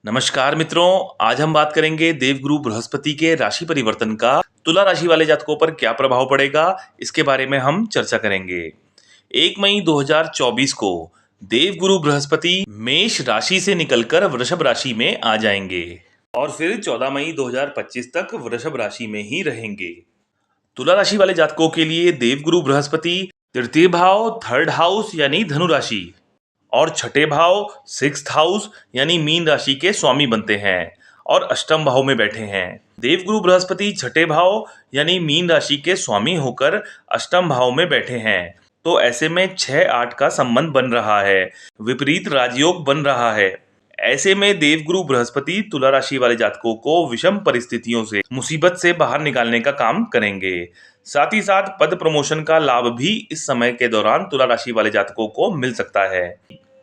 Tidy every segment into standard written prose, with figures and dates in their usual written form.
नमस्कार मित्रों। आज हम बात करेंगे देवगुरु बृहस्पति के राशि परिवर्तन का तुला राशि वाले जातकों पर क्या प्रभाव पड़ेगा, इसके बारे में हम चर्चा करेंगे। 1 मई 2024 को देवगुरु बृहस्पति मेष राशि से निकलकर वृषभ राशि में आ जाएंगे और फिर 14 मई 2025 तक वृषभ राशि में ही रहेंगे। तुला राशि वाले जातकों के लिए देवगुरु बृहस्पति तृतीय भाव थर्ड हाउस यानी धनु राशि और छठे भाव सिक्स्थ हाउस यानी मीन राशि के स्वामी बनते हैं और अष्टम भाव में बैठे हैं। देवगुरु बृहस्पति छठे भाव यानी मीन राशि के स्वामी होकर अष्टम भाव में बैठे हैं, तो ऐसे में 6-8 का संबंध बन रहा है, विपरीत राजयोग बन रहा है। ऐसे में देवगुरु बृहस्पति तुला राशि वाले जातकों को विषम परिस्थितियों से, मुसीबत से बाहर निकालने का काम करेंगे। साथ ही साथ पद प्रमोशन का लाभ भी इस समय के दौरान तुला राशि वाले जातकों को मिल सकता है।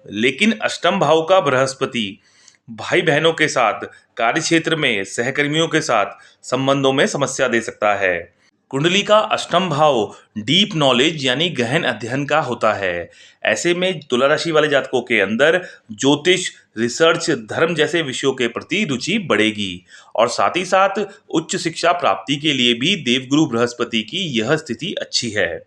लेकिन अष्टम भाव का बृहस्पति भाई बहनों के साथ, कार्य क्षेत्र में सहकर्मियों के साथ संबंधों में समस्या दे सकता है। कुंडली का अष्टम भाव डीप नॉलेज यानी गहन अध्ययन का होता है। ऐसे में तुला राशि वाले जातकों के अंदर ज्योतिष, रिसर्च, धर्म जैसे विषयों के प्रति रुचि बढ़ेगी और साथ ही साथ उच्च शिक्षा प्राप्ति के लिए भी देवगुरु बृहस्पति की यह स्थिति अच्छी है।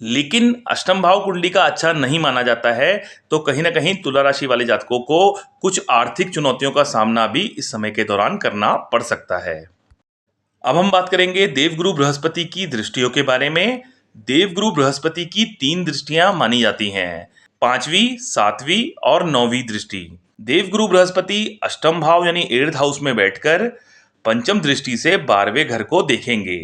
लेकिन अष्टम भाव कुंडली का अच्छा नहीं माना जाता है, तो कहीं ना कहीं तुला राशि वाले जातकों को कुछ आर्थिक चुनौतियों का सामना भी इस समय के दौरान करना पड़ सकता है। अब हम बात करेंगे देवगुरु बृहस्पति की दृष्टियों के बारे में। देवगुरु बृहस्पति की 3 दृष्टियां मानी जाती हैं, 5वीं, 7वीं और 9वीं दृष्टि। देवगुरु बृहस्पति अष्टम भाव यानी 8th हाउस में बैठकर पंचम दृष्टि से 12वें घर को देखेंगे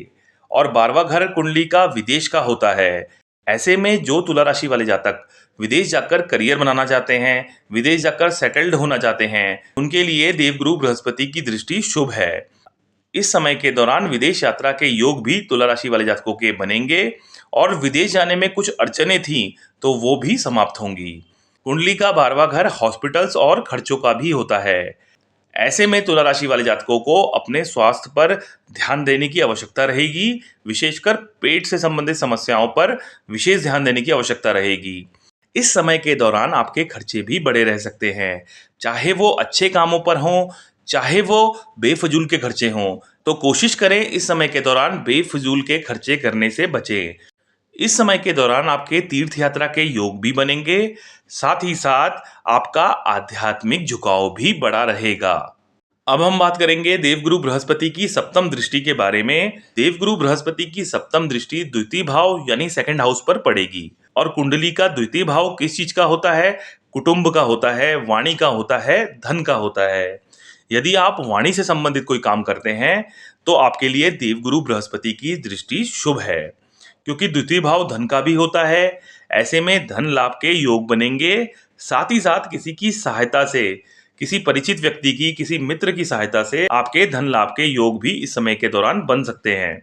और 12वां घर कुंडली का विदेश का होता है। ऐसे में जो तुला राशि वाले जातक विदेश जाकर करियर बनाना चाहते हैं, विदेश जाकर सेटल्ड होना चाहते हैं, उनके लिए देवगुरु बृहस्पति की दृष्टि शुभ है। इस समय के दौरान विदेश यात्रा के योग भी तुला राशि वाले जातकों के बनेंगे और विदेश जाने में कुछ अड़चनें थी तो वो भी समाप्त होंगी। कुंडली का 12वां घर हॉस्पिटल्स और खर्चों का भी होता है। ऐसे में तुला राशि वाले जातकों को अपने स्वास्थ्य पर ध्यान देने की आवश्यकता रहेगी, विशेषकर पेट से संबंधित समस्याओं पर विशेष ध्यान देने की आवश्यकता रहेगी। इस समय के दौरान आपके खर्चे भी बढ़े रह सकते हैं, चाहे वो अच्छे कामों पर हों, चाहे वो बेफजूल के खर्चे हों। तो कोशिश करें इस समय के दौरान बेफजूल के खर्चे करने से बचें। इस समय के दौरान आपके तीर्थ यात्रा के योग भी बनेंगे, साथ ही साथ आपका आध्यात्मिक झुकाव भी बड़ा रहेगा। अब हम बात करेंगे देवगुरु बृहस्पति की सप्तम दृष्टि के बारे में। देवगुरु बृहस्पति की सप्तम दृष्टि द्वितीय भाव यानी सेकंड हाउस पर पड़ेगी और कुंडली का द्वितीय भाव किस चीज का होता है? कुटुंब का होता है, वाणी का होता है, धन का होता है। यदि आप वाणी से संबंधित कोई काम करते हैं तो आपके लिए देवगुरु बृहस्पति की दृष्टि शुभ है, क्योंकि द्वितीय भाव धन का भी होता है। ऐसे में धन लाभ के योग बनेंगे, साथ ही साथ किसी की सहायता से, किसी परिचित व्यक्ति की, किसी मित्र की सहायता से आपके धन लाभ के योग भी इस समय के दौरान बन सकते हैं।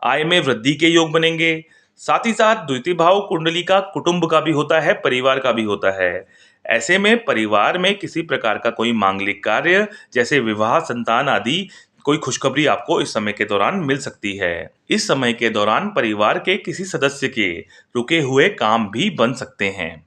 आय में वृद्धि के योग बनेंगे। साथ ही साथ द्वितीय भाव कुंडली का कुटुंब का भी होता है, परिवार का भी होता है। ऐसे में परिवार में किसी प्रकार का कोई मांगलिक कार्य जैसे विवाह, संतान आदि कोई खुशखबरी आपको इस समय के दौरान मिल सकती है। इस समय के दौरान परिवार के किसी सदस्य के रुके हुए काम भी बन सकते हैं।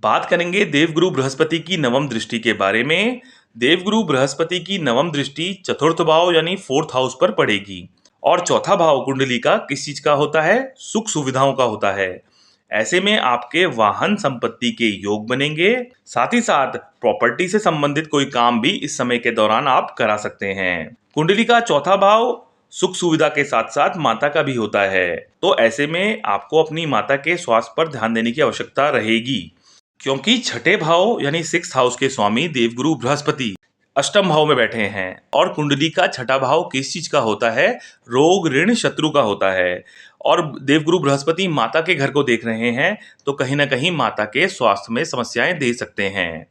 बात करेंगे देवगुरु बृहस्पति की नवम दृष्टि के बारे में। देवगुरु बृहस्पति की नवम दृष्टि चतुर्थ भाव यानी 4th हाउस पर पड़ेगी और चौथा भाव कुंडली का किस चीज का होता है? सुख सुविधाओं का होता है। ऐसे में आपके वाहन संपत्ति के योग बनेंगे, साथ ही साथ प्रॉपर्टी से संबंधित कोई काम भी इस समय के दौरान आप करा सकते हैं। कुंडली का चौथा भाव सुख सुविधा के साथ साथ माता का भी होता है, तो ऐसे में आपको अपनी माता के स्वास्थ्य पर ध्यान देने की आवश्यकता रहेगी, क्योंकि छठे भाव यानी 6th हाउस के स्वामी देवगुरु बृहस्पति अष्टम भाव में बैठे हैं और कुंडली का छठा भाव किस चीज का होता है? रोग, ऋण, शत्रु का होता है। और देवगुरु बृहस्पति माता के घर को देख रहे हैं, तो कहीं ना कहीं माता के स्वास्थ्य में समस्याएं दे सकते हैं।